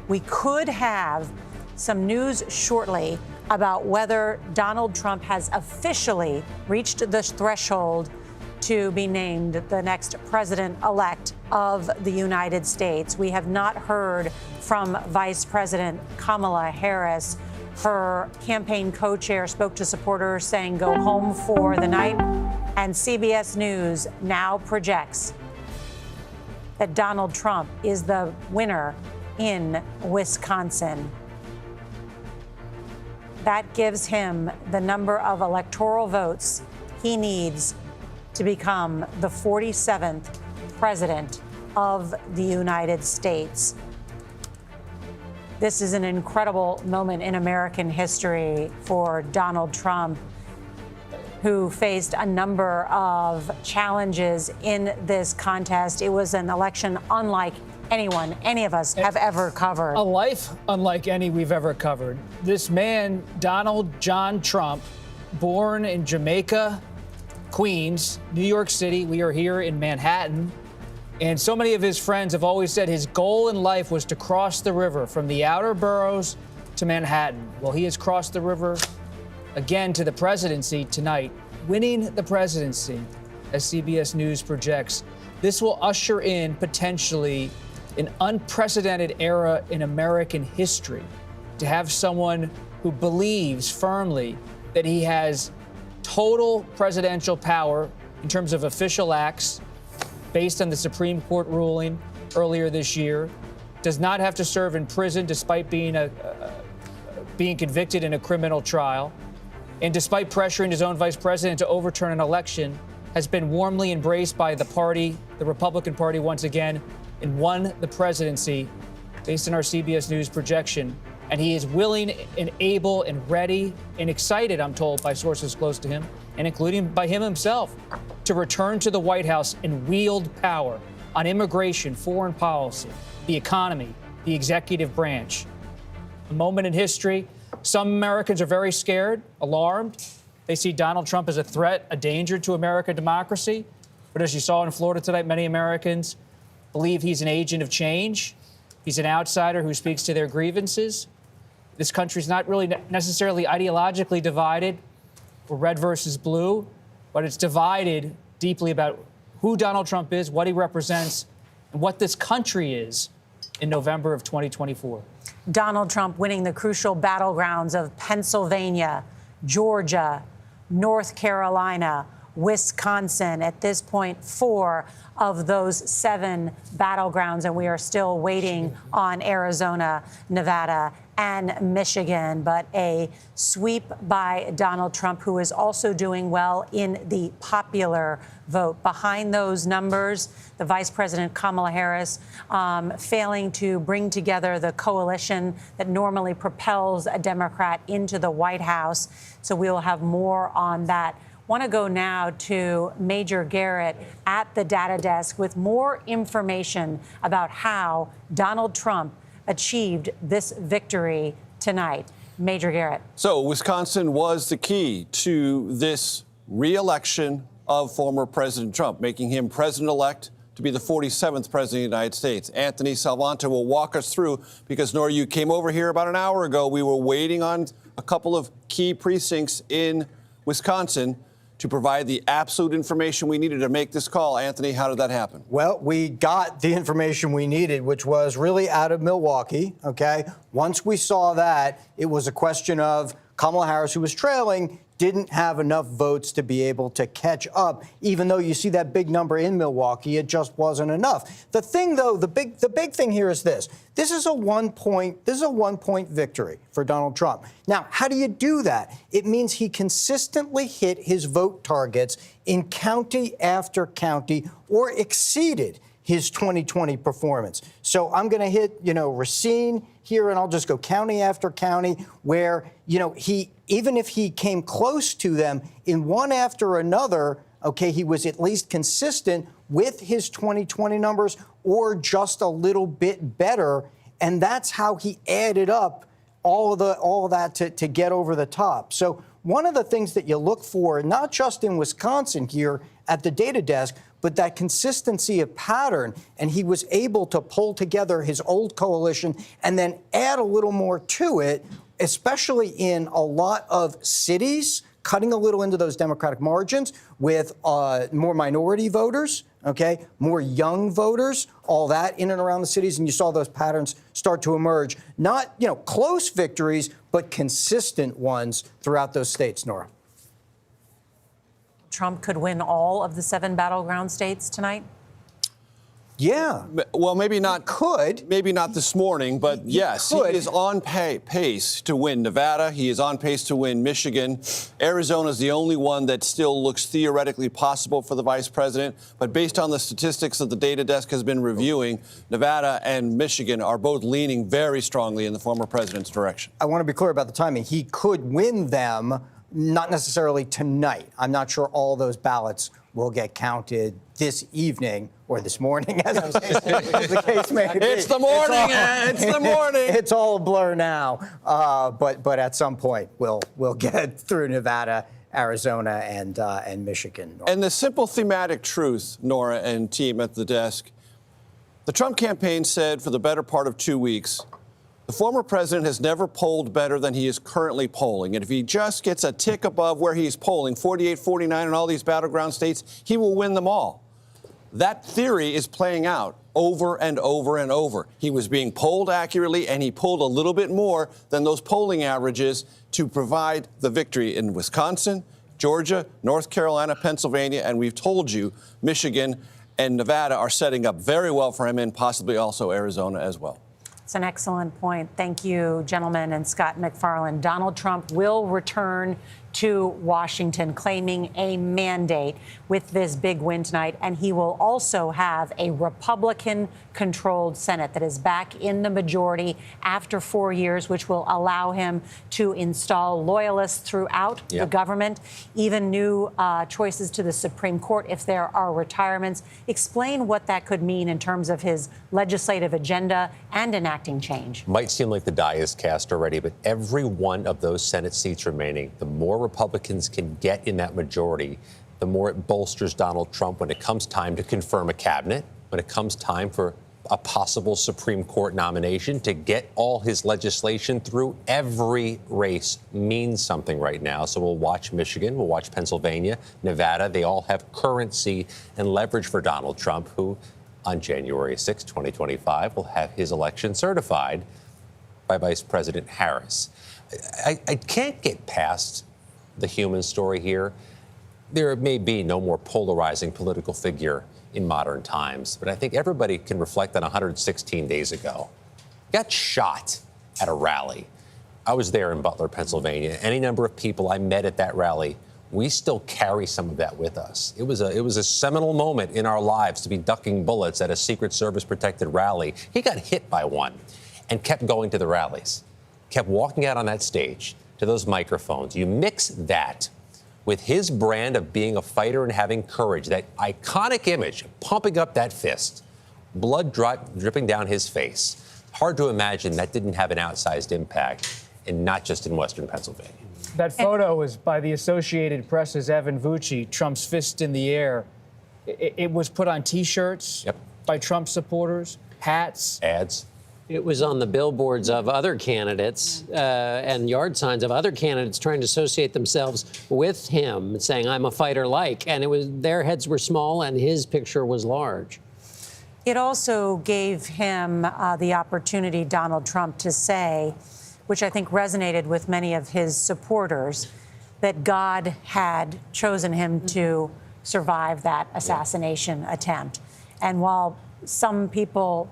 We could have some news shortly about whether Donald Trump has officially reached the threshold to be named the next president-elect of the United States. We have not heard from Vice President Kamala Harris. Her campaign co-chair spoke to supporters saying go home for the night. And CBS News now projects that Donald Trump is the winner in Wisconsin. That gives him the number of electoral votes he needs to become the 47th president of the United States. This is an incredible moment in American history for Donald Trump, who faced a number of challenges in this contest. It was an election unlike any of us have ever covered. A life unlike any we've ever covered. This man, Donald John Trump, born in Jamaica, Queens, New York City. We are here in Manhattan. And so many of his friends have always said his goal in life was to cross the river from the outer boroughs to Manhattan. Well, he has crossed the river again to the presidency tonight, winning the presidency, as CBS News projects. This will usher in potentially an unprecedented era in American history, to have someone who believes firmly that he has total presidential power in terms of official acts based on the Supreme Court ruling earlier this year, does not have to serve in prison despite being convicted in a criminal trial, and despite pressuring his own vice president to overturn an election, has been warmly embraced by the party, the Republican Party once again, and won the presidency based on our CBS News projection. And he is willing and able and ready and excited, I'm told by sources close to him, and including by him himself, to return to the White House and wield power on immigration, foreign policy, the economy, the executive branch. A moment in history. Some Americans are very scared, alarmed. They see Donald Trump as a threat, a danger to American democracy. But as you saw in Florida tonight, many Americans believe he's an agent of change. He's an outsider who speaks to their grievances. This country's not really necessarily ideologically divided, or red versus blue, but it's divided deeply about who Donald Trump is, what he represents, and what this country is in November of 2024. Donald Trump winning the crucial battlegrounds of Pennsylvania, Georgia, North Carolina, Wisconsin. At this point, 4 of those 7 battlegrounds, and we are still waiting on Arizona, Nevada, and Michigan. But a sweep by Donald Trump, who is also doing well in the popular vote. Behind those numbers, the Vice President Kamala Harris failing to bring together the coalition that normally propels a Democrat into the White House. So we will have more on that. Want to go now to Major Garrett at the data desk with more information about how Donald Trump achieved this victory tonight. Major Garrett. So Wisconsin was the key to this re-election of former President Trump, making him president-elect to be the 47th president of the United States. Anthony Salvanto will walk us through, because, Norah, you came over here about an hour ago. We were waiting on a couple of key precincts in Wisconsin to provide the absolute information we needed to make this call. Anthony, how did that happen? Well, we got the information we needed, which was really out of Milwaukee, okay? Once we saw that, it was a question of Kamala Harris, who was trailing, didn't have enough votes to be able to catch up. Even though you see that big number in Milwaukee, it just wasn't enough. The thing, though, the big thing here is this. This is a one-point victory for Donald Trump. Now, how do you do that? It means he consistently hit his vote targets in county after county, or exceeded his 2020 performance. So I'm going to hit, Racine here, and I'll just go county after county where, even if he came close to them in one after another, okay, he was at least consistent with his 2020 numbers or just a little bit better. And that's how he added up all of that to get over the top. So one of the things that you look for, not just in Wisconsin here at the data desk, but that consistency of pattern, and he was able to pull together his old coalition and then add a little more to it, especially in a lot of cities, cutting a little into those Democratic margins with more minority voters, okay, more young voters, all that in and around the cities, and you saw those patterns start to emerge. Not, close victories, but consistent ones throughout those states, Norah. Trump could win all of the 7 battleground states tonight? Yeah. Well, maybe not. Could. Maybe not this morning, but yes, he is on pace to win Nevada. He is on pace to win Michigan. Arizona is the only one that still looks theoretically possible for the vice president. But based on the statistics that the data desk has been reviewing, Nevada and Michigan are both leaning very strongly in the former president's direction. I want to be clear about the timing. He could win them, not necessarily tonight. I'm not sure all those ballots will get counted this evening or this morning, as the case may be. It's the morning. It's the morning. It's all a blur now. But at some point, we'll get through Nevada, Arizona, and Michigan. And the simple thematic truth, Norah and team at the desk, the Trump campaign said for the better part of 2 weeks, the former president has never polled better than he is currently polling. And if he just gets a tick above where he's polling, 48, 49 in all these battleground states, he will win them all. That theory is playing out over and over and over. He was being polled accurately, and he pulled a little bit more than those polling averages to provide the victory in Wisconsin, Georgia, North Carolina, Pennsylvania, and we've told you Michigan and Nevada are setting up very well for him, and possibly also Arizona as well. It's an excellent point. Thank you, gentlemen, and Scott MacFarlane. Donald Trump will return to Washington, claiming a mandate with this big win tonight. And he will also have a Republican-controlled Senate that is back in the majority after 4 years, which will allow him to install loyalists throughout the government, even new choices to the Supreme Court if there are retirements. Explain what that could mean in terms of his legislative agenda and enacting change. Might seem like the die is cast already, but every one of those Senate seats remaining, the more Republicans can get in that majority, the more it bolsters Donald Trump when it comes time to confirm a cabinet, when it comes time for a possible Supreme Court nomination. To get all his legislation through, every race means something right now. So we'll watch Michigan, we'll watch Pennsylvania, Nevada. They all have currency and leverage for Donald Trump, who on January 6, 2025, will have his election certified by Vice President Harris. I can't get past the human story here. There may be no more polarizing political figure in modern times, but I think everybody can reflect on 116 days ago. Got shot at a rally. I was there in Butler, Pennsylvania. Any number of people I met at that rally, we still carry some of that with us. It was a seminal moment in our lives to be ducking bullets at a Secret Service protected rally. He got hit by one and kept going to the rallies, kept walking out on that stage to those microphones. You mix that with his brand of being a fighter and having courage, that iconic image, pumping up that fist, blood dripping down his face. Hard to imagine that didn't have an outsized impact, and not just in Western Pennsylvania. That photo was by the Associated Press's Evan Vucci, Trump's fist in the air. It was put on T-shirts by Trump supporters, hats. Ads. It was on the billboards of other candidates and yard signs of other candidates trying to associate themselves with him, saying, I'm a fighter like. And it was, their heads were small and his picture was large. It also gave him the opportunity, Donald Trump, to say, which I think resonated with many of his supporters, that God had chosen him to survive that assassination attempt. And while some people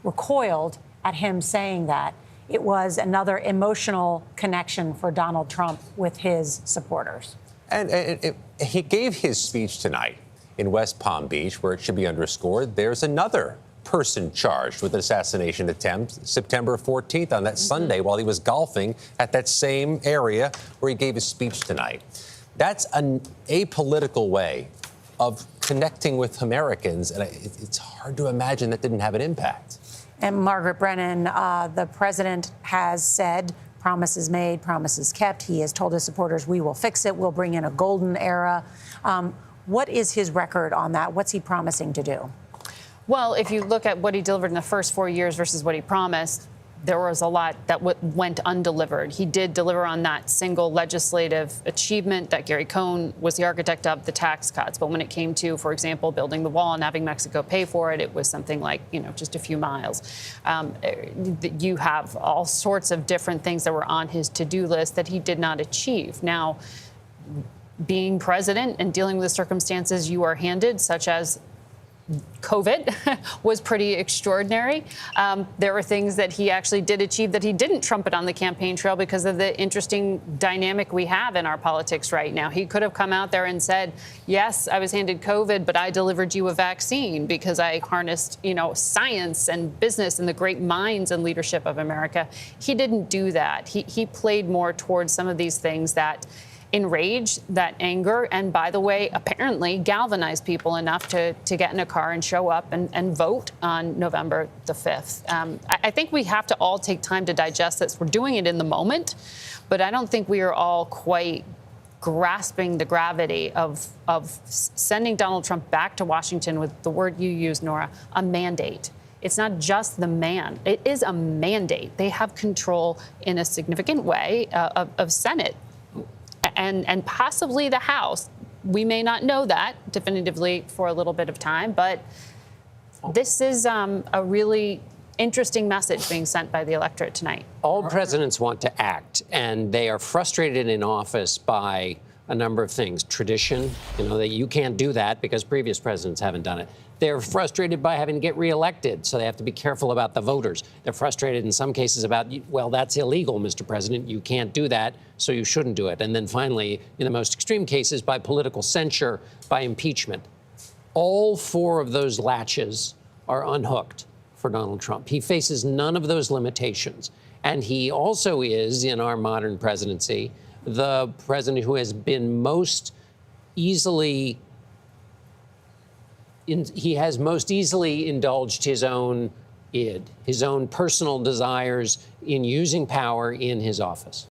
recoiled at him saying that, it was another emotional connection for Donald Trump with his supporters. And he gave his speech tonight in West Palm Beach, where it should be underscored, there's another person charged with an assassination attempt September 14th on that Sunday while he was golfing at that same area where he gave his speech tonight. That's an apolitical way of connecting with Americans, and it's hard to imagine that didn't have an impact. And Margaret Brennan, the president has said, promises made, promises kept. He has told his supporters, we will fix it. We'll bring in a golden era. What is his record on that? What's he promising to do? Well, if you look at what he delivered in the first 4 years versus what he promised, there was a lot that went undelivered. He did deliver on that single legislative achievement that Gary Cohn was the architect of, the tax cuts. But when it came to, for example, building the wall and having Mexico pay for it, it was something like, just a few miles. You have all sorts of different things that were on his to-do list that he did not achieve. Now, being president and dealing with the circumstances you are handed, such as COVID, was pretty extraordinary. There were things that he actually did achieve that he didn't trumpet on the campaign trail because of the interesting dynamic we have in our politics right now. He could have come out there and said, yes, I was handed COVID, but I delivered you a vaccine because I harnessed, science and business and the great minds and leadership of America. He didn't do that. He played more towards some of these things that enrage, that anger, and by the way, apparently galvanize people enough to get in a car and show up and vote on November the 5th. I think we have to all take time to digest this. We're doing it in the moment, but I don't think we are all quite grasping the gravity of sending Donald Trump back to Washington with the word you used, Norah, a mandate. It's not just the man. It is a mandate. They have control in a significant way of Senate and possibly the House. We may not know that definitively for a little bit of time, but this is a really interesting message being sent by the electorate tonight. All presidents want to act, and they are frustrated in office by a number of things. Tradition, that you can't do that because previous presidents haven't done it. They're frustrated by having to get reelected, so they have to be careful about the voters. They're frustrated in some cases about, well, that's illegal, Mr. President. You can't do that, so you shouldn't do it. And then finally, in the most extreme cases, by political censure, by impeachment. All four of those latches are unhooked for Donald Trump. He faces none of those limitations. And he also is, in our modern presidency, the president who has been most easily indulged his own id, his own personal desires in using power in his office.